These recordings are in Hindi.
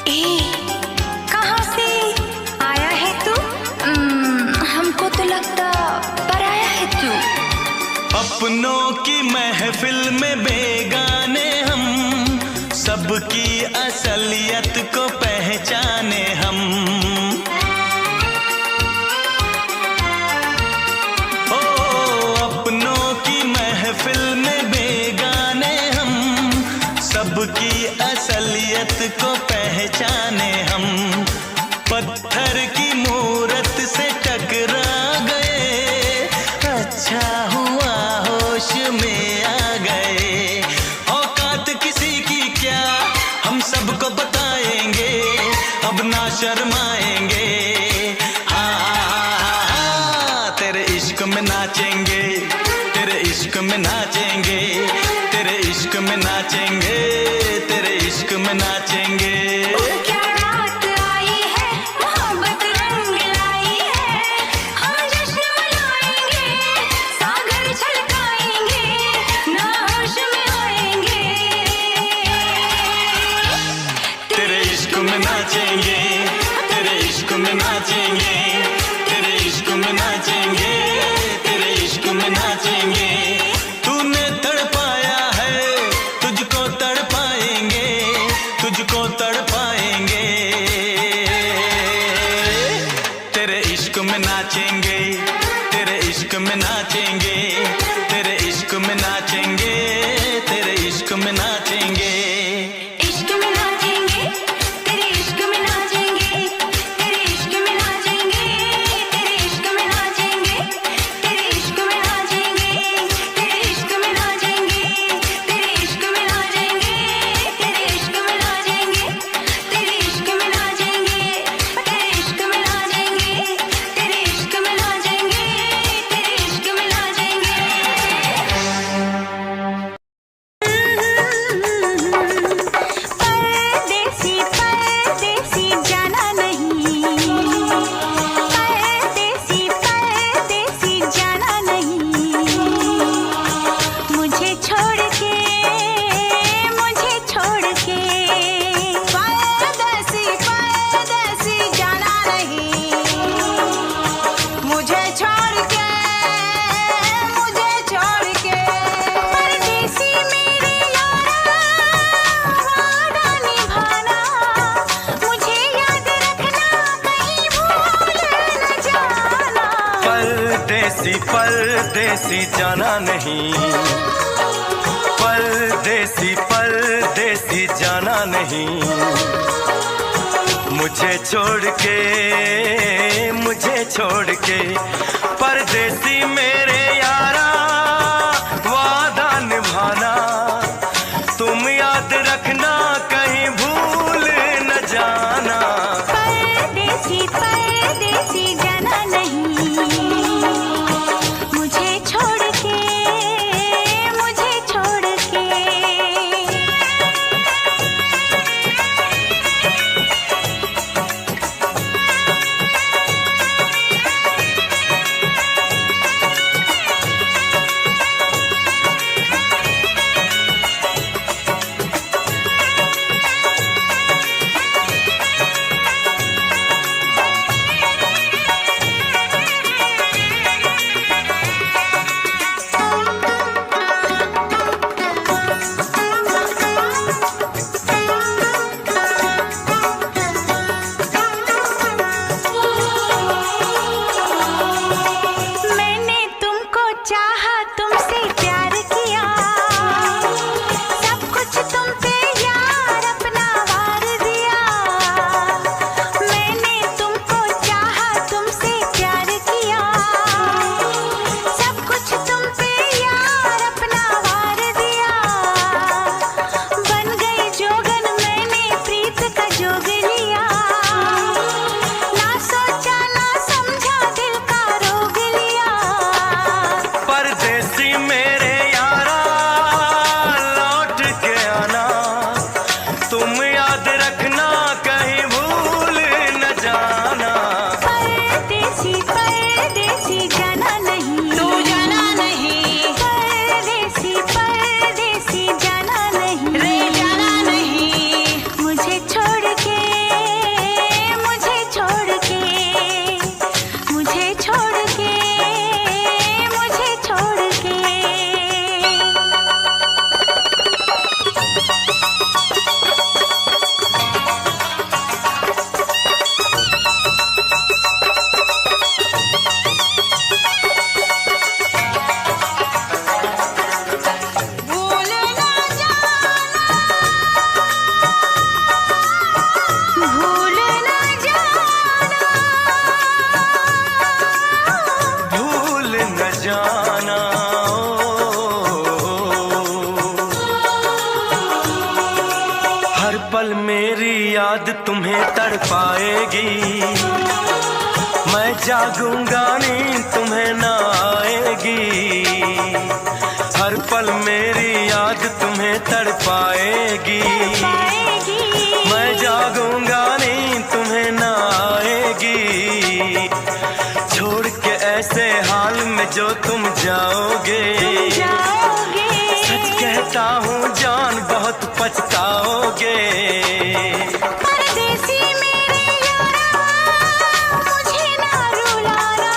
ए, कहाँ से आया है तू? हमको तो लगता पराया है तू। अपनों की महफिल में बेगाने हम, सबकी असलियत को पहचाने हम। ओ अपनों की महफिल में बेगाने हम, सबकी असलियत को पहचाने हम। पत्थर की मूरत से टकरा गए, अच्छा हुआ होश में आ गए। औकात किसी की क्या हम सबको बताएंगे, अब ना शर्माएंगे। हाँ, तेरे इश्क में नाचेंगे, तेरे इश्क में नाचेंगे, तेरे इश्क में नाचेंगे, तेरे इश्क में नाचेंगे। क्या रात आई है, मोहब्बत रंग लाई है। हम जश्न मनाएंगे, सागर छलकाएंगे, ना होश में आएंगे। तेरे इश्क में नाचेंगे, तेरे इश्क में नाचेंगे, तेरे इश्क में नाचेंगे, तेरे इश्क में नाचेंगे। तूने तड़पाया है, तुझको तड़पाएंगे, तुझको तड़पाएंगे। तेरे इश्क में नाचेंगे, तेरे इश्क में नाचेंगे, तेरे इश्क में नाचेंगे, तेरे इश्क में नाचेंगे। इश्क में नाचेंगे, तेरे इश्क में नाचेंगे, तेरे इश्क में नाचेंगे, तेरे इश्क में नाचेंगे, तेरे इश्क में नाचेंगे, तेरे इश्क में नाचेंगे, तेरे इश्क में नाचेंगे, तेरे इश्क में नाचेंगे, तेरे इश्क में नाचेंगे, तेरे इश्क में नाचेंगे, तेरे इश्क में नाचेंगे, तेरे इश्क में नाचेंगे। परदेसी परदेसी जाना नहीं, परदेसी परदेसी जाना नहीं। मुझे छोड़ के, मुझे छोड़ के। परदेसी परदेसी जाना नहीं, मुझे छोड़ के, मुझे छोड़ के। परदेसी मेरे यारा, वादा निभाना, मुझे याद रखना, कहीं भूल न जाना। परदेसी परदेसी जाना नहीं, परदेसी परदेसी जाना नहीं। मुझे छोड़ के, मुझे छोड़ के। परदेसी मेरे यारा, वादा निभाना, तुम याद रखना, कहीं भूल न जाना। परदेसी परदेसी जाना नहीं, मुझे छोड़ के, मुझे छोड़ के। मैंने तुमको चाहा, तुमसे प्यार किया, सब कुछ तुम पे यार अपना वार दिया। मैंने तुमको चाहा, तुमसे प्यार किया, सब कुछ तुम पे यार अपना वार दिया। बन गई जोगन, मैंने प्रीत का जोग लिया, ना सोचा ना समझा, दिल का रोग लिया। परदेसी मेरे यारा, लौट के आना, तुम याद रखना, कहीं भूल न जाना। परदेसी परदेसी जाना नहीं, तू जाना नहीं। परदेसी परदेसी जाना नहीं, रे जाना नहीं। मुझे छोड़ के, मेरी याद तुम्हें तड़पाएगी, मैं जागूंगा नींद तुम्हें ना आएगी। हर पल मेरी याद तुम्हें तड़पाएगी, मैं जागूंगा नींद तुम्हें ना आएगी। छोड़ के ऐसे हाल में जो तुम जाओगे, सच कहता हूँ जान बहुत पछताओगे। परदेसी मेरे यारा, मुझे ना रुलाना,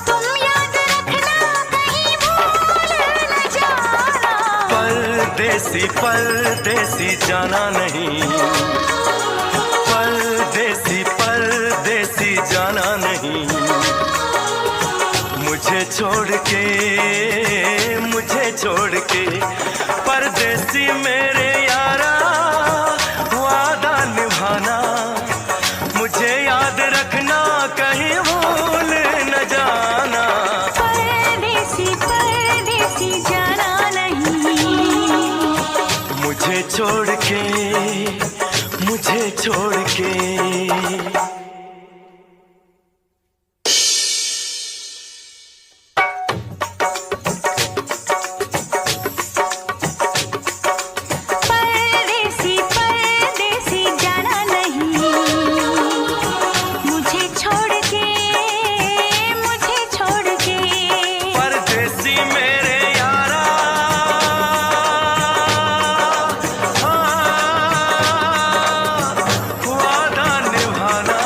तुम याद रखना कहीं भूल न जाना। परदेसी परदेसी जाना नहीं, परदेसी परदेसी जाना नहीं। मुझे छोड़ के परदेसी मेरे यारा, वादा निभाना, मुझे याद रखना कहीं भूल न जाना। परदेसी परदेसी जाना नहीं, मुझे छोड़ के वादा निभाना,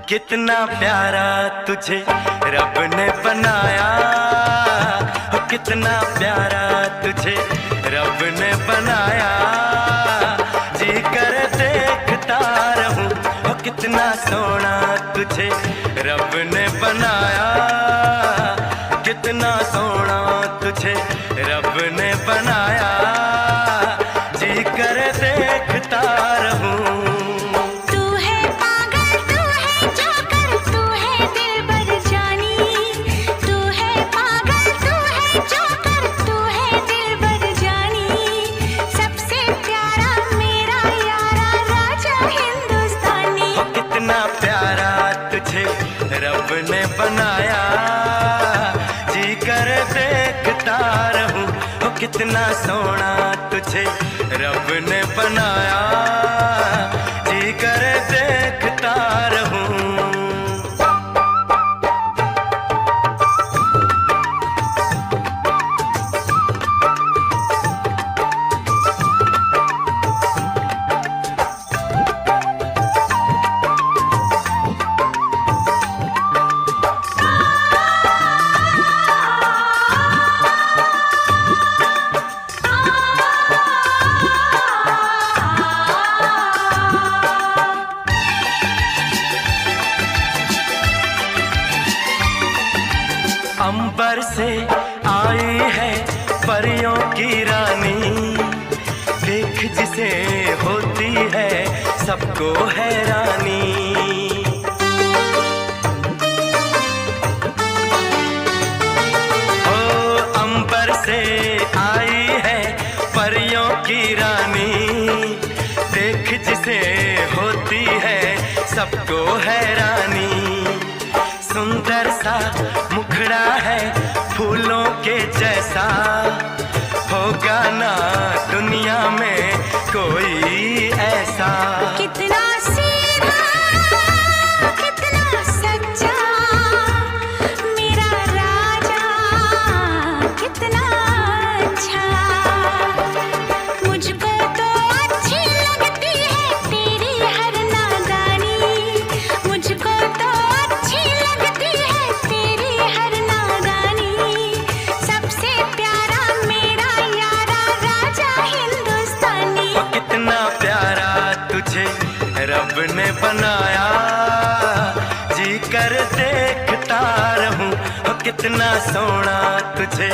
कितना प्यारा तुझे रब ने बनाया, हो कितना प्यारा तुझे रब ने बनाया। जी कर देखता रहूं, हो कितना सोना तुझे रब ने बनाया। कितना सोना तुझे रब ने बनाया। जी कर देखता रहूं। रब ने बनाया, जी कर देखता रहूं, हो कितना सोना तुझे रब ने बनाया। जी कर देखता रहूं। अंबर से आई है परियों की रानी, देख जिसे होती है सबको हैरानी। ओ अंबर से आई है परियों की रानी, देख जिसे होती है सबको हैरानी। सुंदर सा मुखड़ा है फूलों के जैसा, होगा ना दुनिया में कोई ऐसा। कितना सीधा, कितना सच्चा मेरा राजा, कितना अच्छा। मुझको तो अच्छी लगती है तेरी हर नादानी, मुझको तो अच्छी लगती है तेरी हर नादानी। सबसे प्यारा मेरा यारा राजा हिंदुस्तानी। ओ कितना प्यारा तुझे रब ने बनाया, जी कर देखता रहूं, ओ कितना सोना तुझे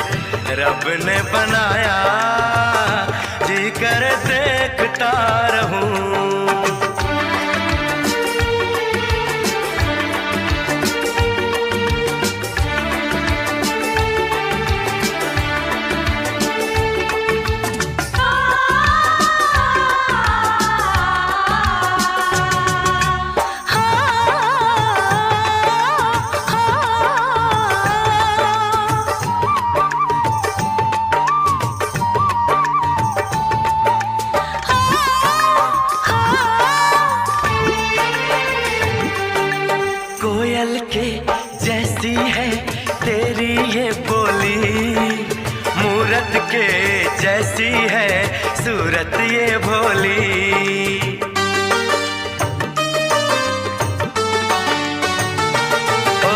रब ने बनाया। जी कर देखता रहूं। कोयल के जैसी है तेरी ये बोली, मूरत के जैसी है सूरत ये भोली। ओ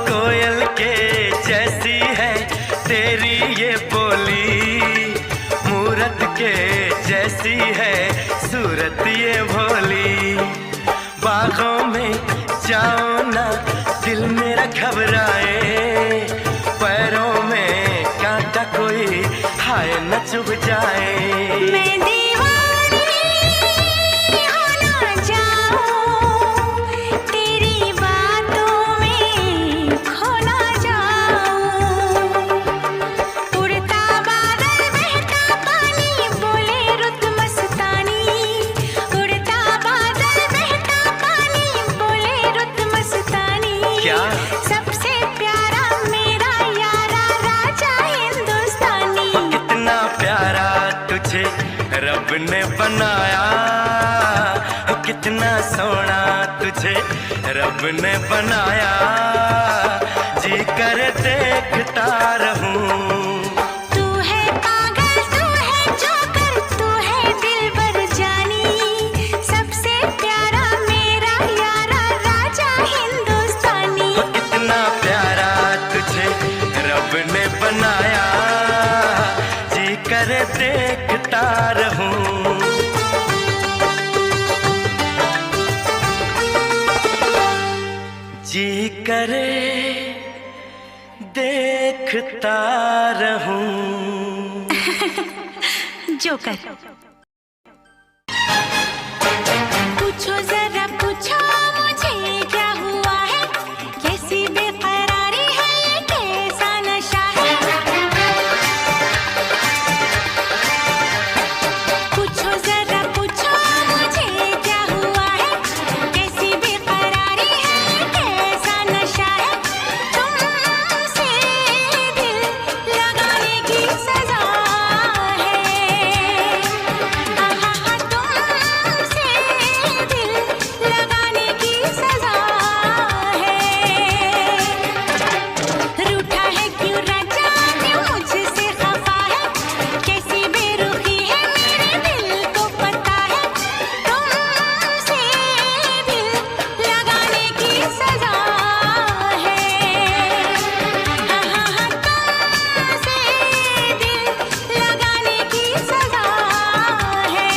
कोयल के जैसी है तेरी ये बोली, मूरत के जैसी है सूरत ये भोली। बागों में जाओ ना दिल मेरा घबराए, पैरों में कांटा कोई हाय न चुभ जाए। मैं दीवानी हो ना जाऊं, तेरी बातों में खो ना जाऊं। उड़ता बादल बहता पानी बोले रुत मस्तानी, उड़ता बादल बहता पानी बोले रुत मस्तानी। क्या? सबसे प्यारा मेरा यारा राजा हिंदुस्तानी। कितना प्यारा तुझे रब ने बनाया, हो कितना सोना तुझे रब ने बनाया। जी कर देखता रहूं। तू है पागल, तू है जोकर, तू है दिलबर जानी। सबसे प्यारा मेरा यारा जी करे देखता रहूं। जोकर। पूछो जरा पूछो मुझे क्या हुआ है, कैसी बेकरारी है, ये कैसा नशा है। पूछो जरा पूछो मुझे क्या हुआ है, कैसी बेकरारी है, ये कैसा नशा है। तुमसे दिल लगाने की सजा है, आहा तुमसे दिल लगाने की सजा है। रूठा है क्यों राजा, क्यों मुझसे खफा है, कैसी बेरुखी है मेरे दिल को पता है। तुमसे दिल लगाने की सजा है, आहा तुमसे दिल लगाने की सजा है।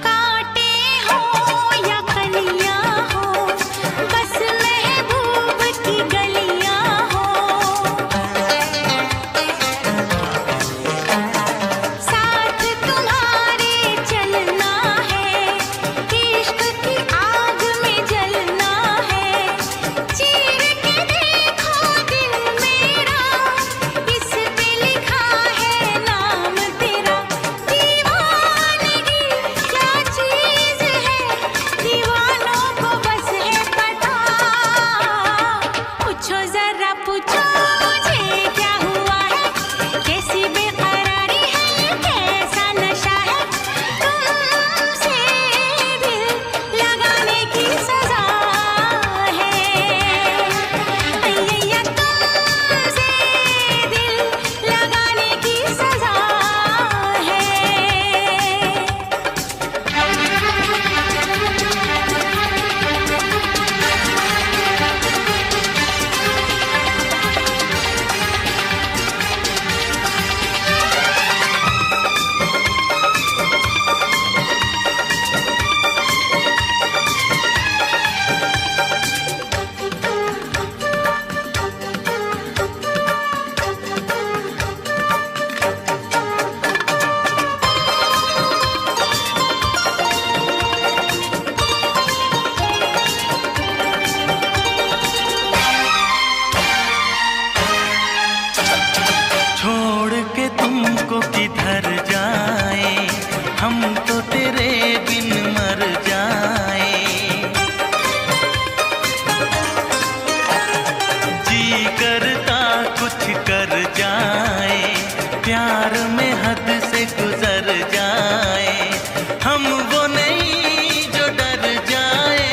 कांटे हो या कलियां हो, बस महबूब की गलियां हो। साथ तुम्हारे चलना है, इश्क की आग में जलना है। चीर के देखो दिल मेरा, इस पे लिखा है नाम तेरा। दीवानगी क्या चीज है, दीवानों को बस है पता। पूछो जरा पूछो मुझे क्या हुआ है, कैसी बेकरारी है, ये कैसा नशा है। तुमसे दिल लगाने की सजा है, अय्या तुमसे दिल लगाने की सजा है। छोड़ के तुमको किधर जाए, हम तो तेरे बिन मर जाए। जी करता कुछ कर जाए, प्यार में हद से गुजर जाए। हम वो नहीं जो डर जाए,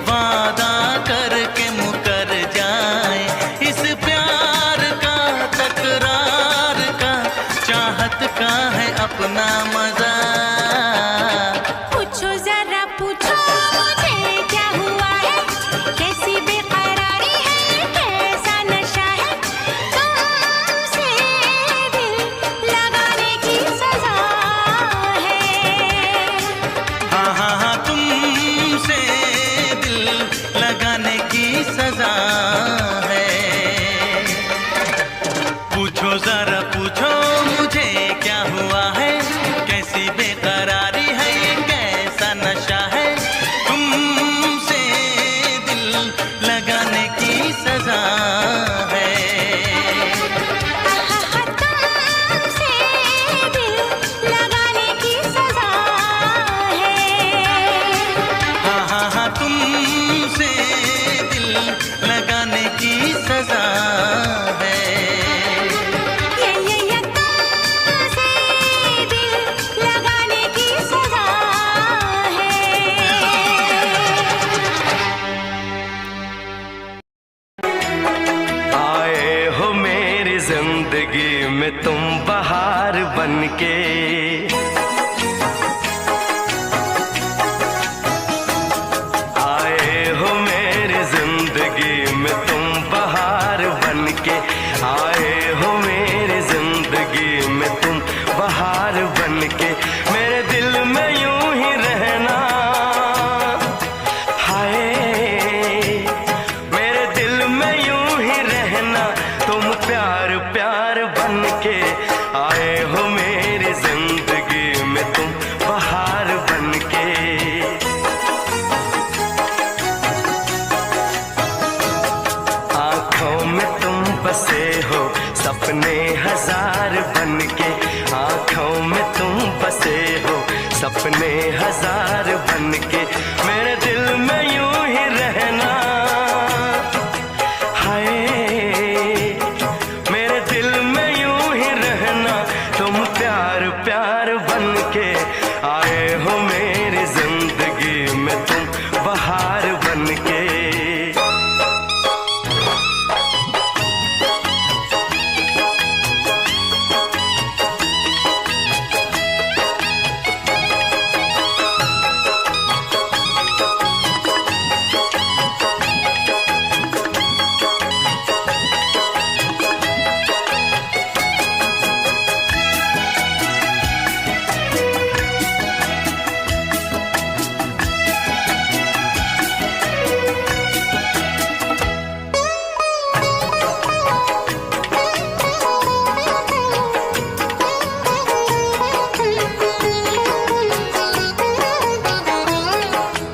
वादा करके मुकर जाए। इस प्यार का तकरार का चाहत का है अपना मजा। पूछो जरा पूछो मुझे क्या हुआ है, कैसी बेकरारी है, ये कैसा नशा है। तुमसे दिल लगाने की सजा है, हाँ हाँ हाँ तुमसे दिल लगाने की सजा है। पूछो जरा पूछो मुझे क्या हुआ है, कैसी बन के। आए हो मेरी जिंदगी में तुम बहार बन के, आए हो मेरी जिंदगी में तुम बहार बन के। मेरे दिल में यूं ही रहना, हाय मेरे दिल में यूं ही रहना, तुम प्यार प्यार बन के। आए हो मेरी जिंदगी में तुम बहार बन के। आंखों में तुम बसे हो सपने हजार बन के, आंखों में तुम बसे हो सपने हजार बन के। मेरे दिल में यूं ही रहना, हाय मेरे दिल में यूं ही रहना, तुम प्यार प्यार बन के। आए हो मेरी जिंदगी में तुम बहार बन के।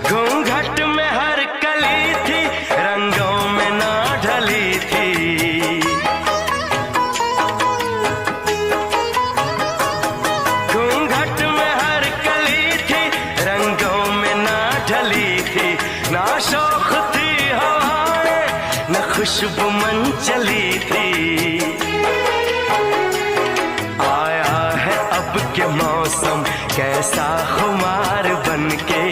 घूंघट में हर कली थी, रंगों में ना ढली थी। घूंघट में हर कली थी, रंगों में ना ढली थी। ना शौक थी हवाएं, न खुशबू मन चली थी। आया है अब के मौसम कैसा खुमार बन के।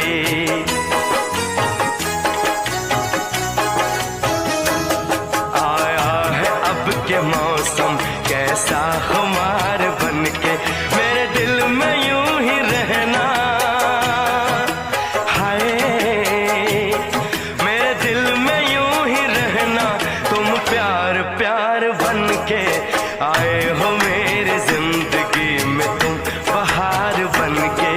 के मौसम कैसा खुमार बन के। मेरे दिल में यूं ही रहना, हाय मेरे दिल में यूं ही रहना, तुम प्यार प्यार बन के। आए हो मेरी जिंदगी में तुम बहार बन के।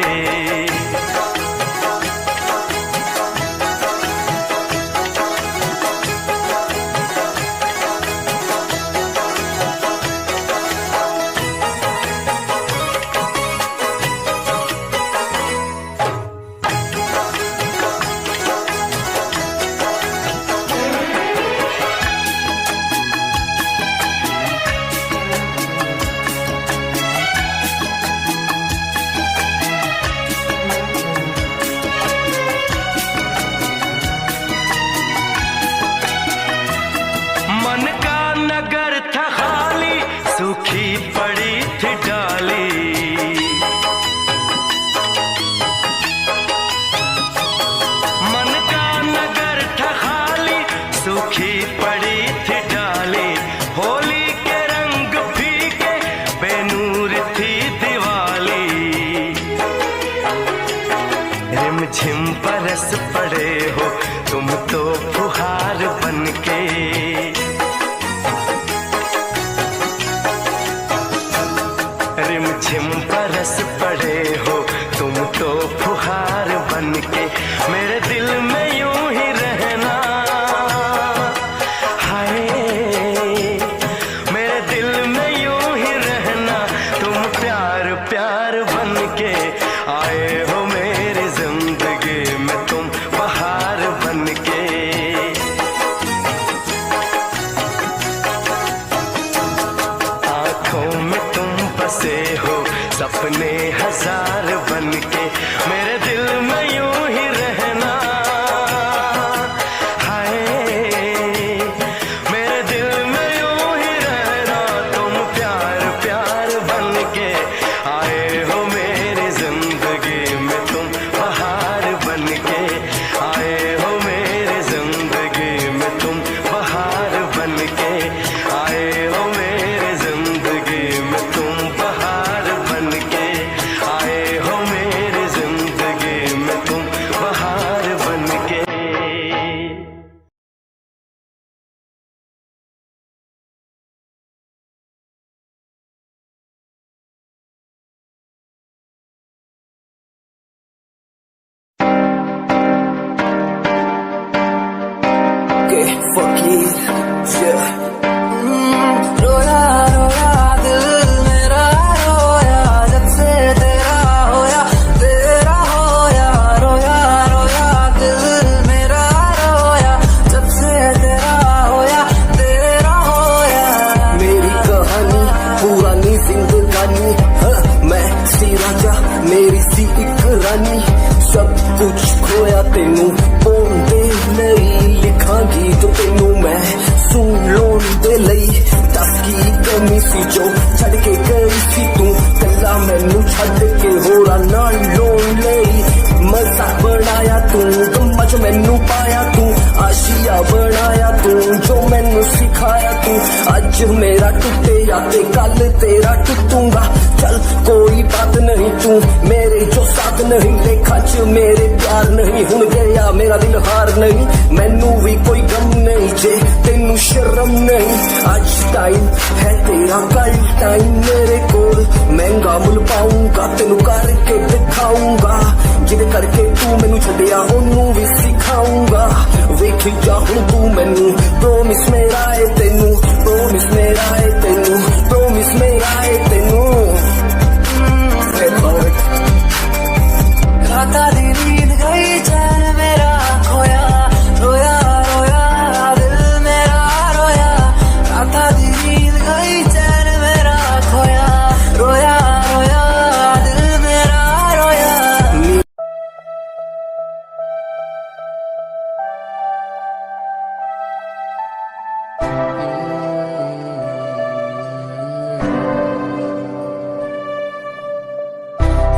मन का नगर था खाली, सूखी पड़ी थी डाली। मन का नगर था खाली, सूखी पड़ी थी डाली। होली के रंग फीके, बेनूर थी दिवाली। रिमझिम बरस पड़े हो तुम तो फुहार बन के। रिमझिम बरस पड़े हो तुम तो फुहार बन के। मेरे दिल में यूं ही रहना, हाय मेरे दिल में यूं ही रहना, तुम प्यार प्यार बन के। आए हो मेरी जिंदगी में तुम बहार बन के। आंखों में तुम बसे हो सपने हजार बन के। मेरे दिल में यूं ही रहना, हाय मेरे दिल में यूं ही रहना, तुम प्यार प्यार बन के। आए हो मेरी जिंदगी में तुम बहार बन के। आए हो मेरी जिंदगी में तुम बहार बन के। आए हो मेरी जिंदगी में तुम बहार बन रोया रोया दिल मेरा रोया जब से तेरा होया रोया रोया दिल मेरा रोया जब से तेरा होया मेरी कहानी पुरानी जिंदगानी, मैं सी राजा मेरी सी एक रानी, सब कुछ खोया तेनू पोंदे नहीं लिखांगी जो तेनू मैं सुन लोन दे लई, दस की कमी सी जो छड़ के गई सी तू, कला मैनू छड़ के होरा नाल लोन लई, मजा बनाया तू गम्मा जो मैनू पाया तू, आशिया बनाया तू जो मैनू सिखाया तू, अज मेरा टुटे या ते कल तेरा टुटूंगा, चल कोई बात नहीं तू मेरे जो साथ नहीं, लेखा च मेरे प्यार नहीं, हुण गया मेरा दिल हार नहीं, मैनू भी कोई गम नहीं जे तेनू शर्म नहीं, आज टाइम है तेरा कल टाइम मेरे कोल, महंगा मुल पाऊंगा तेनू करके दिखाऊंगा, जिद करके तू मैनू छड्डिया ओनू भी सिखाऊंगा, वेखी जा हुण तू मैनू प्रोमिस मेरा है तेनू, प्रोमिस मेरा है तेनू, प्रोमिस मेरा है तेनू। राता दी नींद गई चैन मेरा खोया रोया रोया दिल मेरा रोया राता दी नींद गई चैन मेरा खोया रोया रोया दिल मेरा रोया।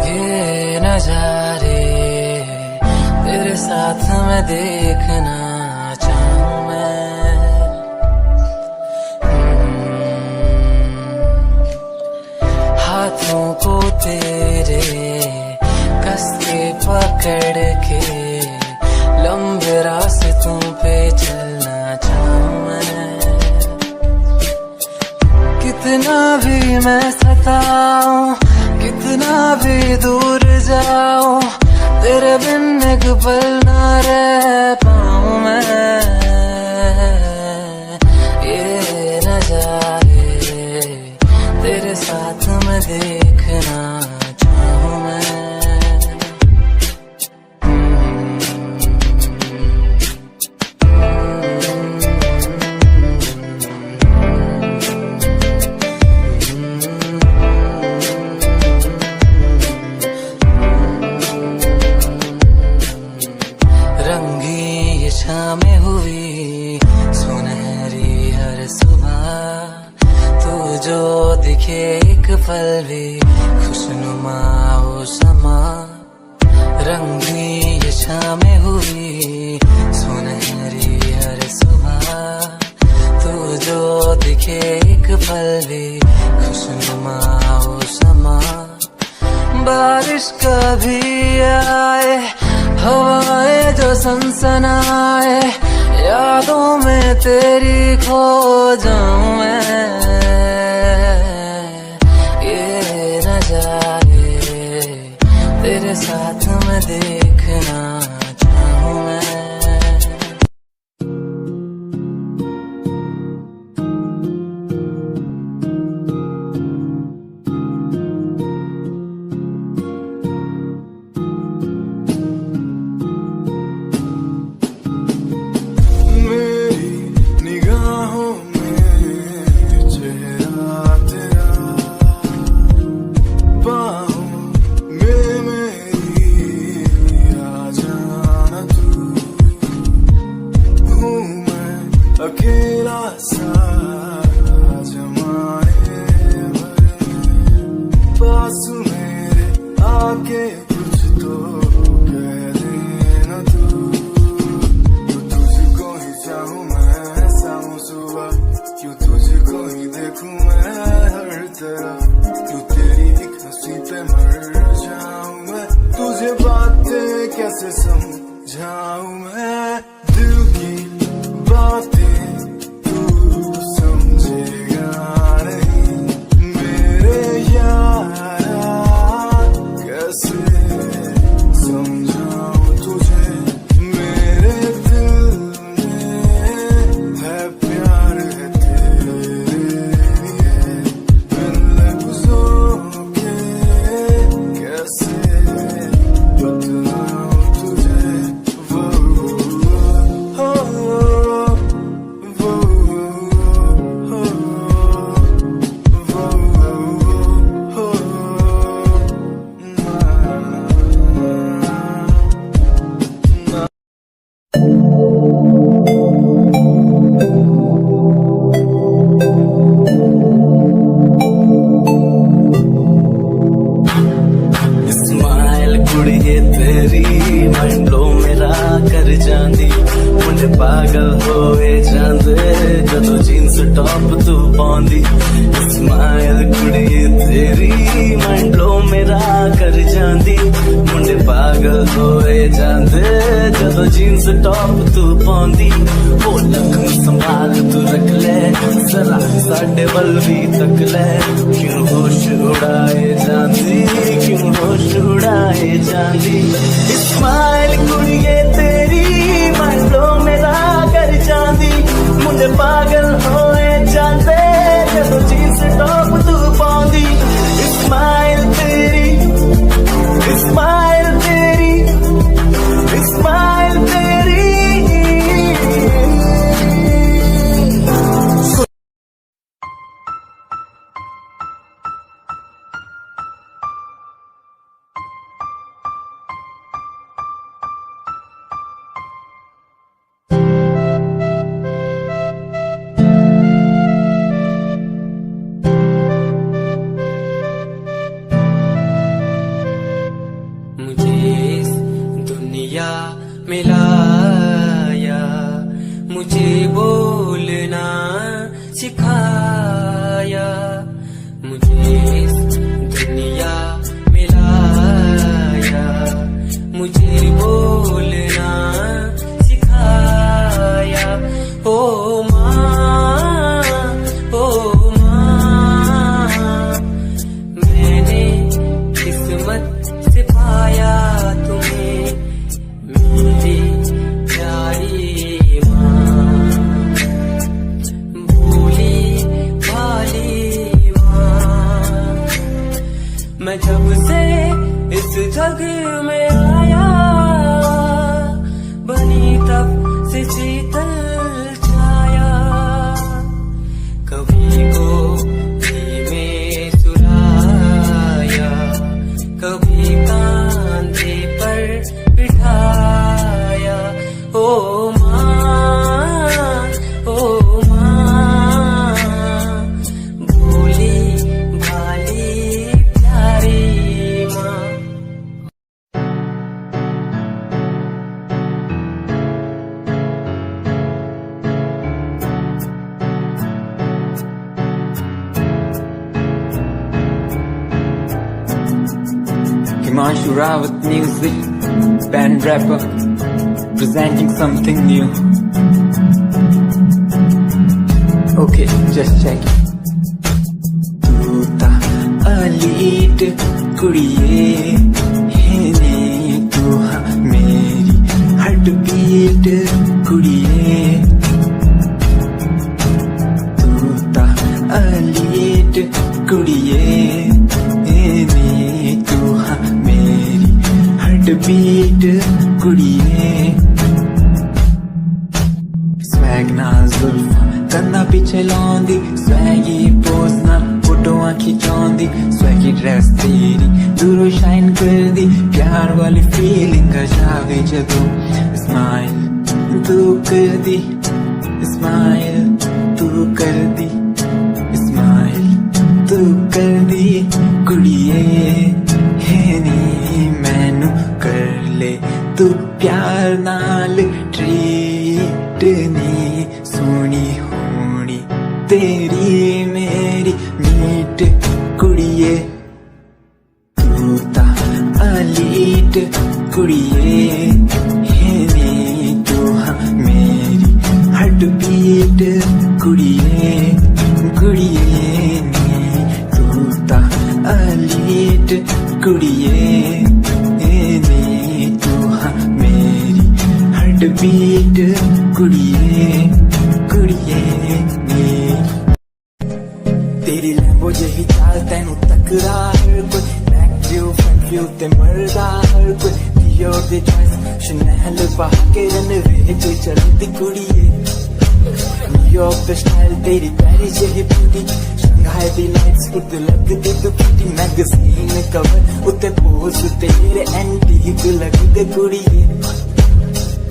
ये नजारे तेरे साथ में देखना चाहूं मैं, हाथों को तेरे कस के पकड़ के लंबे रास्तों पे चलना चाहूं मैं, कितना भी मैं सताऊं कितना भी दूर जाऊं तेरे बिन एक पल ना रह पाऊं मैं, ये नजारे तेरे साथ में देखना चाहूं मैं। में हुई सुनहरी हर सुबह तू जो दिखे एक पल भी खुशनुमा हो समा, रंगी ये शामें हुई सुनहरी हर सुबह तू जो दिखे एक पल भी खुशनुमा हो समा, बारिश कभी आए हवाएं जो सनसनाए यादों में तेरी खो जाऊं मैं, ये नजारे तेरे साथ में देखना चाहूं मैं। अकेला सा जमाने भर पास मेरे आके कुछ तो कह देना तू, तुझको ही चाहूं मैं शाम सुबह, क्यों तुझको ही देखूं मैं हर तरफ, क्यों तेरी एक हंसी पे मर जाऊं मैं, तुझे बातें कैसे समझाऊं मैं, दिल की बातें समझेगा नहीं मेरे यारा कैसे कुड़िए तेरी माइंड ब्लो मेरा कर जांदी मुंडे पागल होए जांदे जदों जीन्स टॉप तू पाउंदी स्माइल कुड़िए तेरी माइंड ब्लो मेरा कर जांदी मुंडे पागल होए जांदे जदों जीन्स टॉप तू पाउंदी ओ लख संभाल तू रख ले जरा साडे वल भी तक ले क्यों होश उड़ाए जांदी क्यों होश उड़ाए जांदी स्माइल कुड़िए तेरी माइंड ब्लो मेरा कर जांदी मुंडे पागल होए जांदे जदों जीन्स टॉप तू पाउंदी स्माइल तेरी स्माइल तेरी स्माइल तेरी मुझे इस दुनिया में लाया मुझे बोलना सिखाया मुझे इस दुनिया में लाया मुझे बोलना सिखाया ओ माँ मैंने किस्मत से पाया तुम्हें मेरी प्यारी माँ भोली भाली माँ मैं जब से इस जग में आया बनी तब से शीतल छाया कभी को में सुलाया कभी कांधे पर बिठाया ओ माँ भोली भाली प्यारी माँ Himanshu Rawat music, band rapper, presenting something new. Okay, just check it. तू ता अलीट कुड़िए है ने तू हाँ मेरी हार्ट बीट कुड़िए तू ता अलीट कुड़िए बीट कुड़िए स्वैग ना जुल्फा कन्ना पिछे लाउंदी स्वैगी पोज ना फोटोआं खिचाउंदी स्वैगी ड्रेस तेरी दूरों शाइन कर दी प्यार वाली फीलिंग आ जावे जदों स्माइल तू कर दी स्माइल तू कर दी स्माइल तू कर दी कुड़िए है नी मैनू कर ले तू प्यार नाल ट्रीट नी सोनी होनी तेरी मेरी मीट कुड़िए तू ता अलीट कुड़िए है नी तू हाँ मेरी हार्ट बीट कुड़िए कुड़िए नी तू ता अलीट कुड़िए बीट कुड़िए कुड़िए तेरी लैम्बो जही चाल तैनू तकदा हर कोई बैक व्यू फ्रंट व्यू ते मरदा हर कोई दियो दे चॉइस शनैल बहा के रनवे ते चलदी कुड़िए न्यूयॉर्क दा स्टाइल तेरी प्यारी जही ब्यूटी शंघाई दी लाइट्स उत्ते लगदी दुपट्टी मैगजीन कवर उत्ते पोज तेरे एंटीक लगदे कुड़िए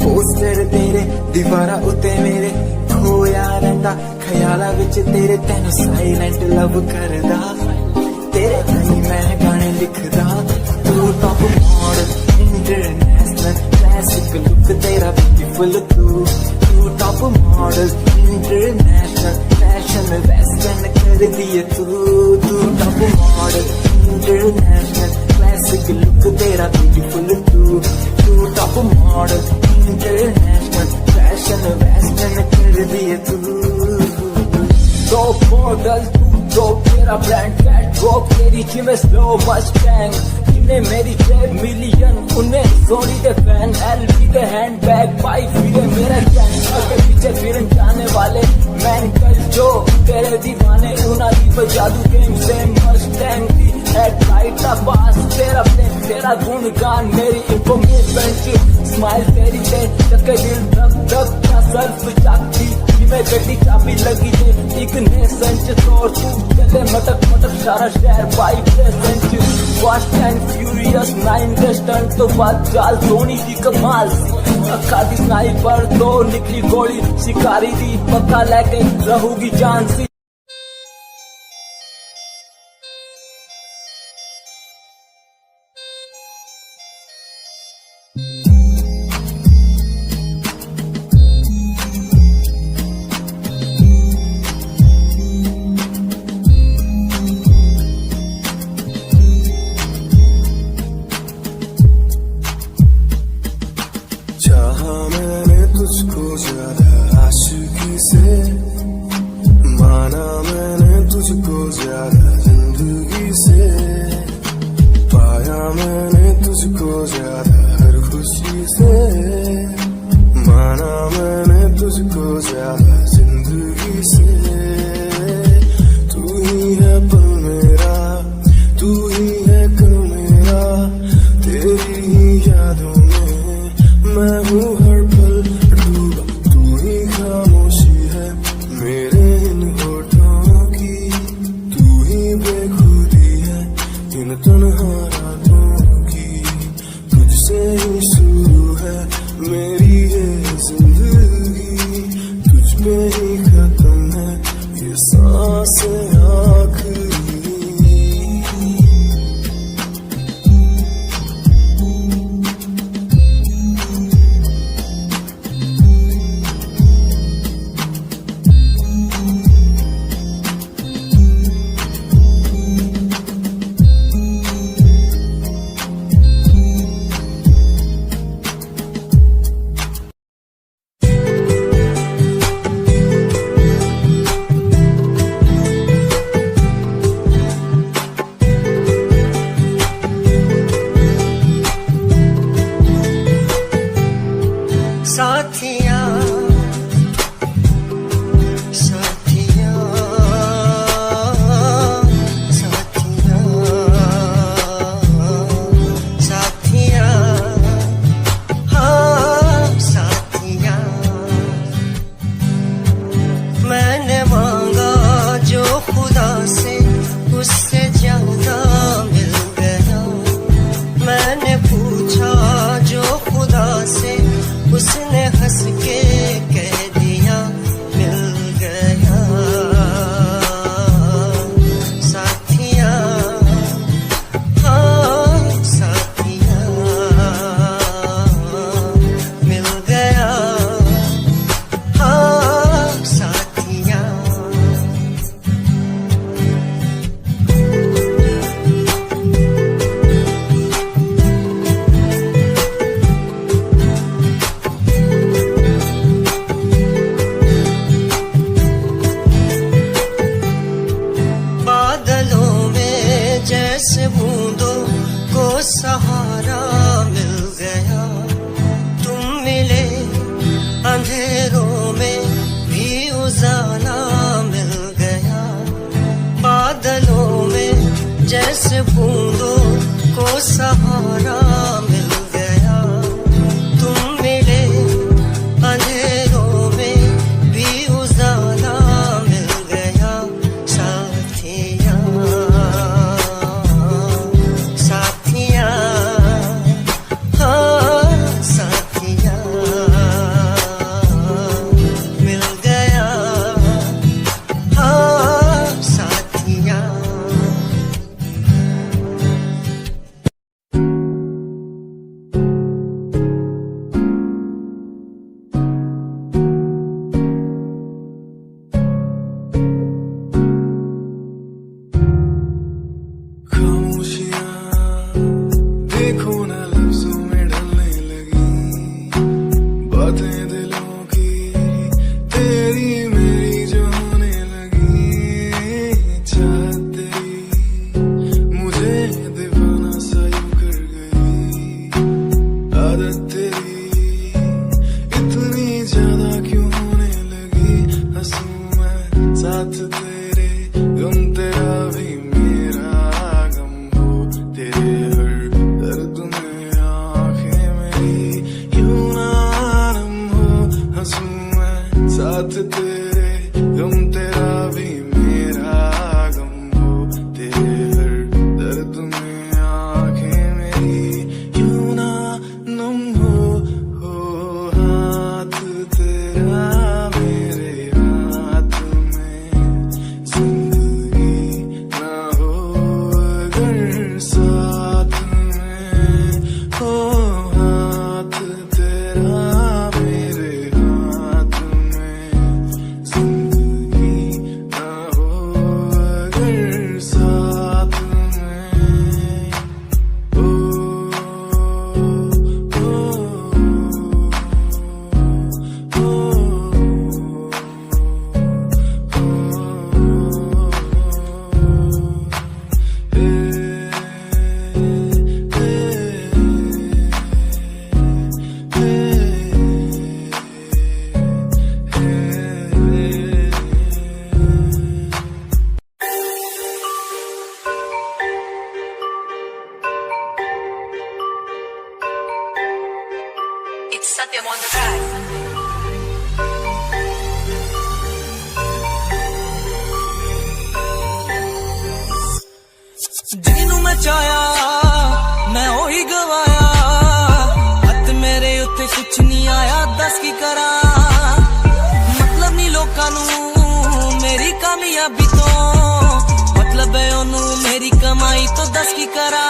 पोस्टर तेरे दीवारा उत्ते मेरे खोया रहिंदा ख्याला विच तेरे तैनू साइलेंट लव करदा तेरे ताईं मैं गाने लिखदा तू टॉप मॉडल ब्यूटीफुल तू top model international fashion western कर दिए तू top model international classic look तेरा ब्यूटीफुल तू top model international fashion western कर दिए तू दो मॉडल तो तेरा ब्रांड कैट वॉक तेरी जिम स्लो मस्टैंग जिन्हें मेरी 10 मिलियन उन्हें सोनी के फैन एलवी के हैंडबैग बाइक फिरे मेरा गैंग के पीछे फिर जाने वाले मैन कल जो तेरे दीवाने उना दी जादू गेम से मस्टैंग की हेडलाइट का पास तेरा प्लेन तेरा गुणगान मेरी इंफॉर्मेशन स्माइल तेरी से चक्के दिल धक धक का सर्फ चाकती मैं गड्डी चाबी लगी थे एक ने संच तोड़ तू चले मटक मटक सारा शहर बाइक पे संच फास्ट एंड फ्यूरियस 9 स्टंट तो बात चाल धोनी की कमाल सी अक्का दी स्नाइपर तो निकली गोली शिकारी दी पक्का लेके रहूगी जान सी चाहा मैंने तुझको ज्यादा आशिकी से माना मैंने तुझको ज्यादा जिंदगी से पाया मैंने तुझको ज्यादा हर खुशी से माना मैंने तुझको ज्यादा जिंदगी से तू ही है पल मेरा तू ही है कल मेरा तेरी ही यादों मैं हूँ हर पल डूबा तू ही खामोशी है मेरे इन होठों की तू ही बेखुदी है इन तन्हा रातों की तुझसे ही शुरू है मेरी ये जिंदगी तुझ पे ही खत्म है ये सांसें आखिरी साथिया साथिया साथिया साथिया हाँ साथिया मैंने मांगा जो खुदा से उससे ज्यादा मिल गया मैंने पूछा जो खुदा से उसने हंस के कह दिया मिल गया साथिया हाँ साथिया मिल गया हाँ साथिया जैसे बूंदों को सहारा मिल गया तुम मिले अंधेरों में भी उजाला मिल गया बादलों में जैसे बूंदों को सहारा मिल गया तुम मिले अंधेरों में भी उजाला मिल गया साथिया Satyam on the track. ਜਿਹਨੂੰ ਮੈਂ ਚਾਹਿਆ ਮੈਂ ਉਹੀ ਗਵਾਇਆ ਹੱਥ ਮੇਰੇ ਉੱਤੇ ਕੁਛ ਨਹੀਂ ਆਇਆ ਦੱਸ ਕੀ ਕਰਾਂ ਮਤਲਬ ਨਹੀਂ ਲੋਕਾਂ ਨੂੰ ਮੇਰੀ ਕਾਮਯਾਬੀ ਤੋਂ ਮਤਲਬ ਹੈ ਉਹਨੂੰ ਮੇਰੀ ਕਮਾਈ ਤੋਂ ਦੱਸ ਕੀ ਕਰਾਂ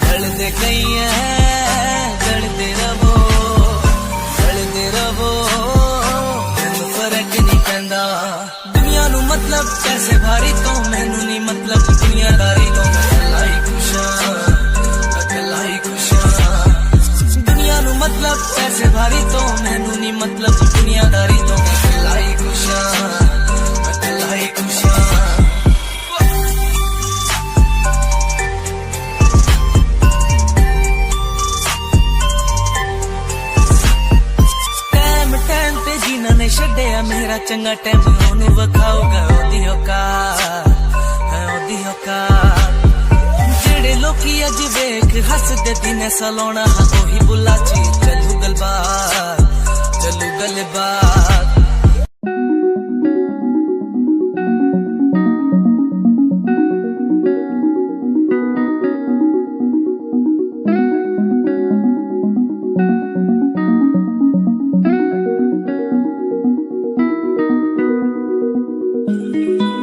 ढलते गई है ढलते रहो ਮੈਨੂੰ ਫਰਕ ਨਹੀਂ ਪੈਂਦਾ ਦੁਨੀਆ ਨੂੰ ਮਤਲਬ ਪੈਸੇ ਭਾਰੀ ਤੋਂ ਮੈਨੂੰ ਨਹੀਂ ਮਤਲਬ ਦੁਨੀਆਦਾਰੀ ਤੋਂ ਮੈਂ ਇਕੱਲਾ ਹੀ ਖੁਸ਼ ਹਾਂ ਦੁਨੀਆ ਨੂੰ ਮਤਲਬ ਪੈਸੇ ਭਾਰੀ ਤੋਂ ਮੈਨੂੰ ਨਹੀਂ ਮਤਲਬ ਦੁਨੀਆਦਾਰੀ ਤੋਂ ਮੈਂ ਇਕੱਲਾ ਹੀ ਖੁਸ਼ ਹਾਂ ਨੇ ਛੱਡਿਆ ਮੇਰਾ ਚੰਗਾ ਟਾਈਮ ਉਹਨੂੰ ਵਿਖਾਊਗਾ ਉਹਦੀ ਔਕਾਤ ਜਿਹੜੇ ਲੋਕੀ ਅੱਜ ਵੇਖ ਹੱਸਦੇ ਦਿਨੇ ਸਲਾਉਣਾ ਉਹੀ ਬੁੱਲਾ ਚੀ ਚੱਲੂ ਗੱਲਬਾਤ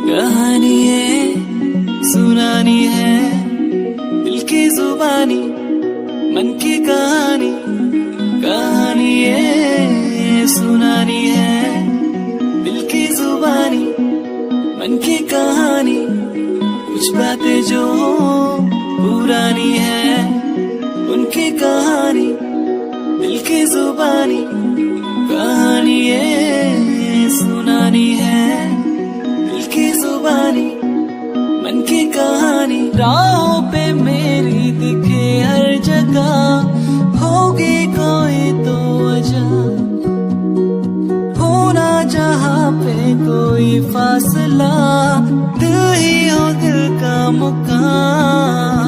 कहानी है सुनानी है दिल की जुबानी मन की कहानी है सुनानी है दिल की जुबानी मन की कहानी कुछ बातें जो पुरानी है उनकी कहानी दिल की जुबानी कहानी है सुनानी है की जुबानी मन की कहानी राहों पे मेरी दिखे हर जगह होगी कोई तो वजह होना जहाँ पे कोई फासला दिल ही हो दिल का मुकाम